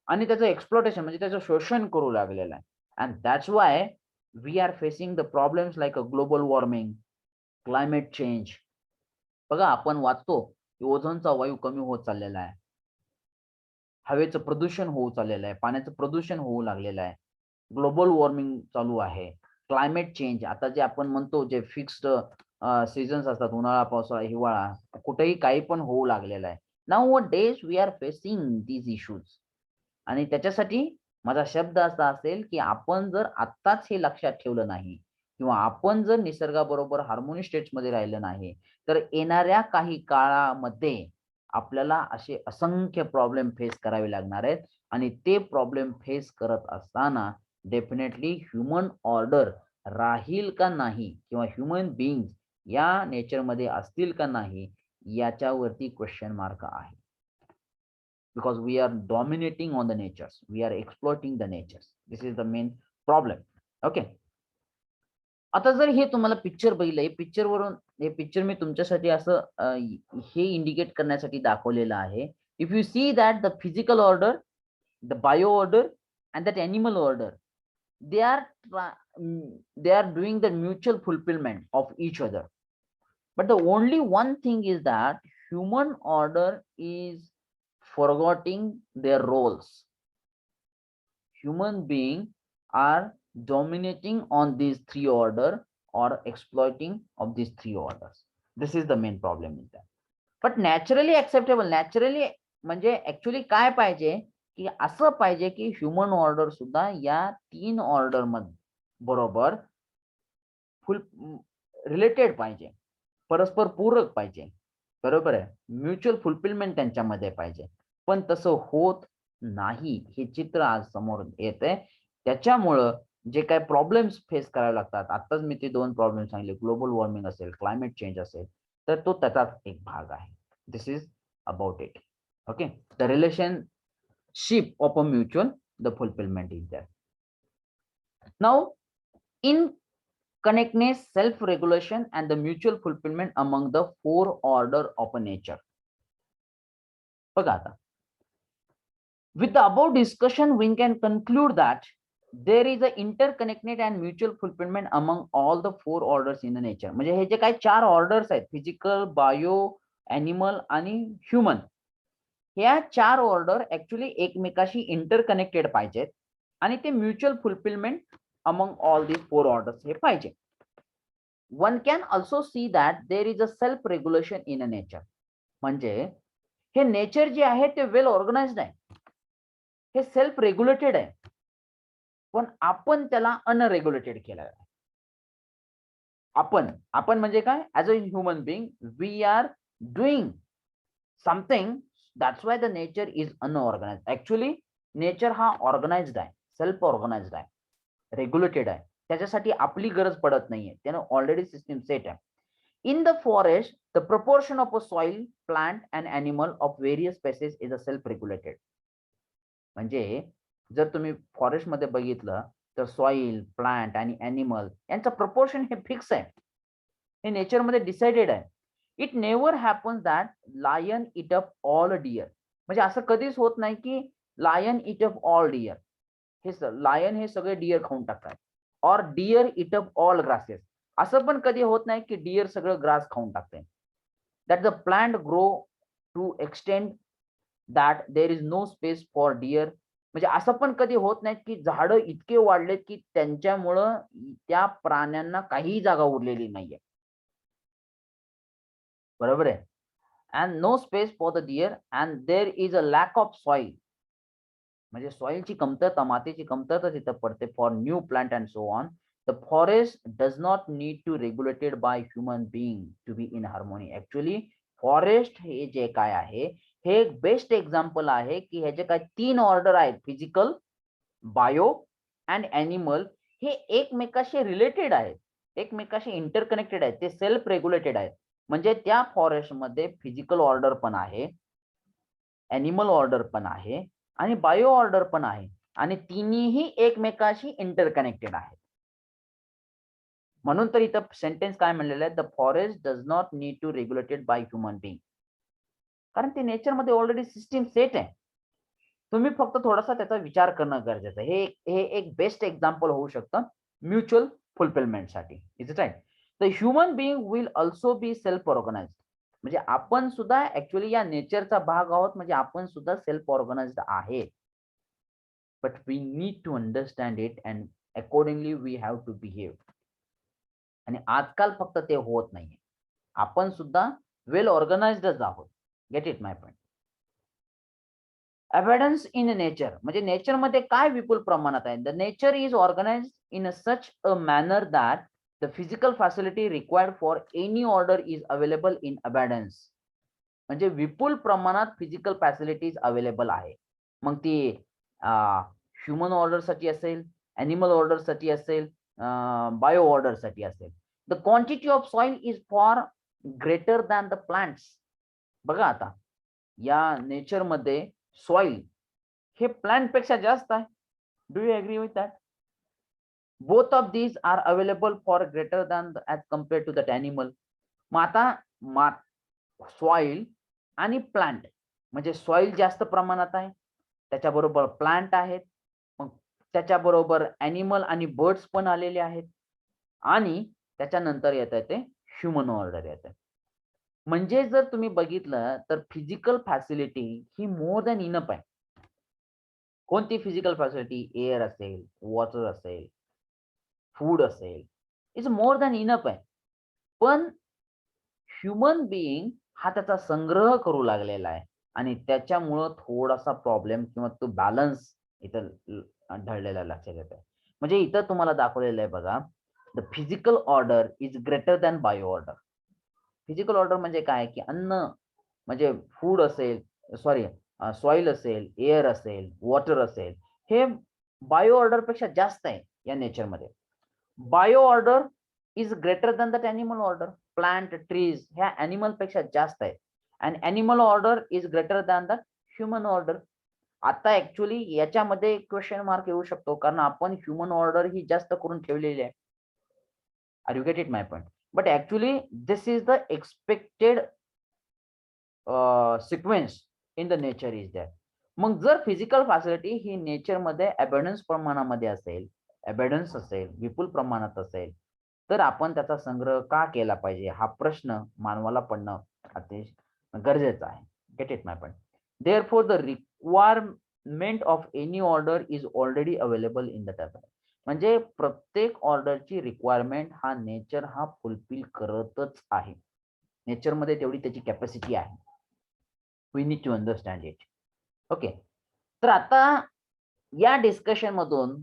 आणि त्याचं एक्सप्लॉटेशन म्हणजे त्याचं शोषण करू लागलेलं आहे. And that's why we are facing the problems like a global warming, climate change. बघा आपण वाचतो की ओझोनचा वायू कमी होत चाललेला आहे, हवेचं प्रदूषण होऊ चाललेलं आहे, पाण्याचं प्रदूषण होऊ लागलेलं आहे, ग्लोबल वॉर्मिंग चालू आहे, क्लायमेट चेंज. आता जे आपण म्हणतो जे फिक्स्ड सीझन्स असतात, उन्हाळा, पावसाळा, हिवाळा, कुठेही काही पण होऊ लागलेलं आहे. Nowadays we are facing these issues. आणि त्याच्यासाठी माझा शब्द असा असेल की आपण जर आत्ताच हे लक्षात ठेवलं नाही किंवा आपण जर निसर्गाबरोबर हार्मोनी स्टेट्समध्ये राहिलं नाही तर येणाऱ्या काही काळामध्ये आपल्याला असे असंख्य प्रॉब्लेम फेस करावे लागणार आहेत आणि ते प्रॉब्लेम फेस करत असताना डेफिनेटली ह्युमन ऑर्डर राहील का नाही किंवा ह्युमन बीइंग या नेचरमध्ये असतील का नाही याच्यावरती क्वेश्चन मार्क आहे. Because we are dominating on the natures, we are exploiting the natures. This is the main problem. Okay. आता जर हे तुम्हाला पिक्चर बघितलं, हे पिक्चर वरून हे पिक्चर मी तुमच्यासाठी असं हे इंडिकेट करण्यासाठी दाखवलेलं आहे If you see that the physical order, the bio order, and that animal order, they are doing the mutual fulfillment of each other. But the only one thing is that human order is forgetting their roles. Human beings are dominating on these three order or exploiting of these three orders. This is the main problem in that. But naturally acceptable, naturally म्हणजे actually काय पाहिजे की असं पाहिजे की human order सुद्धा या तीन ऑर्डर बरोबर फुल रिलेटेड पाहिजे, परस्पर पूरक पाहिजे, बरोबर आहे, म्युच्युअल फुलफिलमेंट त्यांच्यामध्ये पाहिजे. पण तसं होत नाही, हे चित्र आज समोर येतंय. त्याच्यामुळं जे काही प्रॉब्लेम्स फेस करावे लागतात, आताच मी ते 2 प्रॉब्लेम सांगितले, ग्लोबल वॉर्मिंग असेल, क्लायमेट चेंज असेल, तर तो त्याचाच एक भाग आहे. This is about it. Okay, the relationship of a mutual the fulfilment is there. Now in connectedness, self-regulation, and the mutual fulfillment among the four order of a nature. बघा आता, with the above discussion, we can conclude that there is a interconnected and mutual fulfillment among all the four orders in the nature. म्हणजे हे जे काही 4 orders आहेत, physical, bio, animal आणि human, ह्या 4 order actually एकमेकाशी इंटरकनेक्टेड पाहिजेत आणि ते mutual fulfilment among all these four orders हे पाहिजे. One can also see that there is a self regulation in a nature. म्हणजे हे नेचर जे आहे ते वेल ऑर्गनाइज्ड आहे, हे सेल्फ रेग्युलेटेड आहे, पण आपण त्याला अनरेग्युलेटेड केलं आहे. आपण म्हणजे काय, as a human being we are doing something, that's why the nature is unorganised. Actually nature हा ऑर्गनाइज्ड आहे, सेल्फ ऑर्गनाइज्ड आहे, रेग्युलेटेड आहे, त्याच्यासाठी आपली गरज पडत नाहीये, त्यानं ऑलरेडी सिस्टीम सेट आहे. In the forest the proportion of a soil, plant and animal of various species is a self regulated. म्हणजे जर तुम्ही फॉरेस्ट मध्ये बघितलं तर सॉइल, प्लांट आणि एनिमल यांचं प्रपोर्शन हे फिक्स आहे, हे नेचर मध्ये डिसाइडेड आहे. It never happens that lion eat up all deer. म्हणजे असं कधीच होत नाही की lion eat up all deer, हे लायन हे सगळे डिअर खाऊन टाकतात, और deer eat up all grasses. असं पण कधी होत नाही की डिअर सगळं ग्रास खाऊन टाकते. That the plant grow to extend that there is no space for deer. म्हणजे असं पण कधी होत नाही की झाडं इतके वाढलेत की त्यांच्यामुळं त्या प्राण्यांना काही जागा उरलेली नाहीये, बरोबर आहे. And no space for the deer and there is a lack of soil. म्हणजे सॉइलची कमतरता, मातीची कमतरता तिथं पडते for new plant and so on. The forest does not need to regulated by human being to be in harmony. Actually forest हे जे काय आहे हे एक बेस्ट एक्झाम्पल आहे की हे जे काय 3 ऑर्डर आहेत, फिजिकल, बायो अँड एनिमल, हे एकमेकाशी रिलेटेड आहेत, एकमेकाशी इंटरकनेक्टेड आहेत, ते सेल्फ रेग्युलेटेड आहेत. म्हणजे त्या फॉरेस्टमध्ये फिजिकल ऑर्डर पण आहे, एनिमल ऑर्डर पण आहे आणि बायो ऑर्डर पण आहे, आणि तिन्हीही एकमेकाशी इंटरकनेक्टेड आहेत. म्हणून तर इथं सेंटेन्स काय म्हणलेलं आहे, the forest does not need to regulated by human being, कारण ते नेचर मध्ये ऑलरेडी सिस्टीम सेट आहे. तुम्ही फक्त थोडासा त्याचा विचार करणं गरजेचं आहे. हे एक बेस्ट एक्झाम्पल होऊ शकतं म्युच्युअल फुलफिलमेंट साठी. Is it right? The human being will also be self organised. म्हणजे आपण सुद्धा ऍक्च्युअली या नेचरचा भाग आहोत, म्हणजे आपण सुद्धा सेल्फ ऑर्गनाइज्ड आहे. But we need to understand it and accordingly we have to behave. आणि आजकाल फक्त ते होत नाहीये, आपण सुद्धा वेल ऑर्गनाइज्डच आहोत. Get it my point? Abundance in nature म्हणजे नेचर मध्ये काय विपुल प्रमाणात आहे. The nature is organised in such a manner that the physical facility required for any order is available in abundance. म्हणजे विपुल प्रमाणात फिजिकल फॅसिलिटीज अवेलेबल आहे. मग ती ह्युमन ऑर्डर साठी असेल, एनिमल ऑर्डर साठी असेल, बायो ऑर्डर साठी असेल. The quantity of soil is for greater than the plants. बघा आता या नेचर मध्ये सॉइल हे प्लांट पेक्षा जास्त आहे. Do you agree with that? Both of these are available for greater than as compare to that animal. मग आता सॉइल आणि प्लांट म्हणजे सॉइल जास्त प्रमाणात आहे, त्याच्याबरोबर प्लांट आहेत, मग त्याच्याबरोबर ॲनिमल आणि बर्ड्स पण आलेले आहेत आणि त्याच्यानंतर येतं ते ह्युमन ऑर्डर येतं. म्हणजे जर तुम्ही बघितलं तर फिजिकल फॅसिलिटी ही मोर दॅन इनफ आहे. कोणती फिजिकल फॅसिलिटी? एअर असेल, वॉटर असेल, फूड असेल, इज मोर दॅन इनफ आहे. पण ह्युमन बीइंग हा त्याचा संग्रह करू लागलेला आहे आणि त्याच्यामुळं थोडासा प्रॉब्लेम किंवा तो बॅलन्स इथं ढळलेला लक्षात येतोय. म्हणजे इथं तुम्हाला दाखवलेलं आहे बघा, the physical order is greater than bio order. Physical order म्हणजे काय, की अन्न म्हणजे फूड असेल, सॉरी सॉइल असेल, एअर असेल, वॉटर असेल, हे बायो ऑर्डरपेक्षा जास्त आहे या नेचरमध्ये. Bio order is greater than that animal order. Plant, trees ह्या ॲनिमलपेक्षा जास्त आहे. And animal order is greater than that human order. आता ॲक्चुअली याच्यामध्ये क्वेश्चन मार्क येऊ शकतो, कारण आपण ह्युमन ऑर्डर ही जास्त करून ठेवलेली आहे. Are you get it my point? But actually this is the expected sequence in the nature is that. मग जर फिजिकल फॅसिलिटी ही नेचरमध्ये अबंडन्स प्रमाणामध्ये असेल, अबंडन्स असेल, विपुल प्रमाणात असेल, तर आपण त्याचा संग्रह का केला पाहिजे हा प्रश्न मानवाला पडणं अतिशय गरजेचं आहे. Get it my point? Therefore the requirement of any order is already available in the table. म्हणजे प्रत्येक ऑर्डरची रिक्वायरमेंट हा नेचर हा फुलफिल करतच आहे. नेचरमध्ये तेवढी त्याची कॅपॅसिटी आहे. We need to understand it. Okay. तर आता या डिस्कशन मधून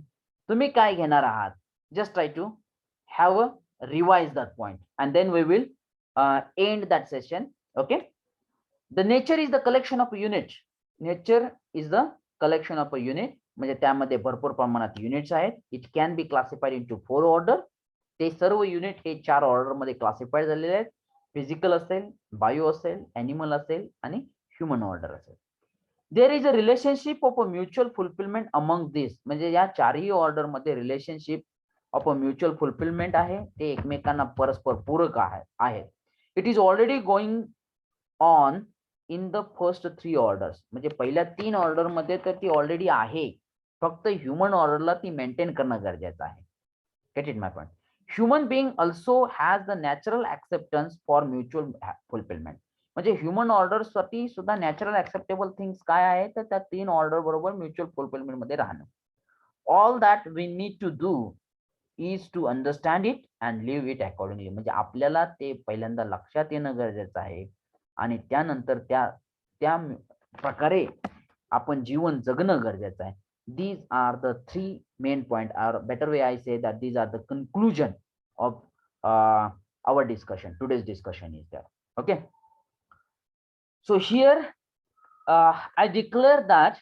तुम्ही काय घेणार आहात? Just try to have a revise that point and then we will end that session. Okay. The nature is the collection of unit. Nature is the collection of a unit. म्हणजे त्यामध्ये भरपूर प्रमाणात units आहेत. It can be classified into 4 order. ते सर्व unit हे 4 order मध्ये classified झालेले आहेत. फिजिकल असेल, बायो असेल, ॲनिमल असेल आणि ह्युमन ऑर्डर असेल. There is a relationship of a mutual fulfilment among this. म्हणजे या चारही ऑर्डर मध्ये relationship of a mutual fulfilment आहे. ते एकमेकांना परस्पर पूरक आहेत. It is already going on in the first 3 orders. म्हणजे पहिल्या 3 ऑर्डर मध्ये तर ती ऑलरेडी आहे. फक्त ह्युमन ऑर्डरला ती मेंटेन करणं गरजेचं आहे. Get it my point? Human being also has the natural acceptance for mutual fulfilment. म्हणजे ह्युमन ऑर्डर साठी सुद्धा नॅचरल ऍक्सेप्टेबल थिंग्स काय आहे, तर त्या 3 ऑर्डर बरोबर म्युच्युअल फुलफिलमेंट मध्ये राहणं. All that we need to do is to understand it and live it accordingly. म्हणजे आपल्याला ते पहिल्यांदा लक्षात येणं गरजेचं आहे आणि त्यानंतर त्या त्या प्रकारे आपण जीवन जगणं गरजेचं आहे. These are the 3 main point, or better way I say that these are the conclusion of our discussion. Today's discussion is there. Okay. So here I declare that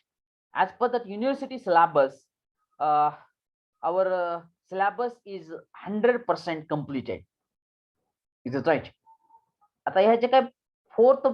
as per the university syllabus, our syllabus is 100% completed. Is it right? आता ह्याचे काय 4th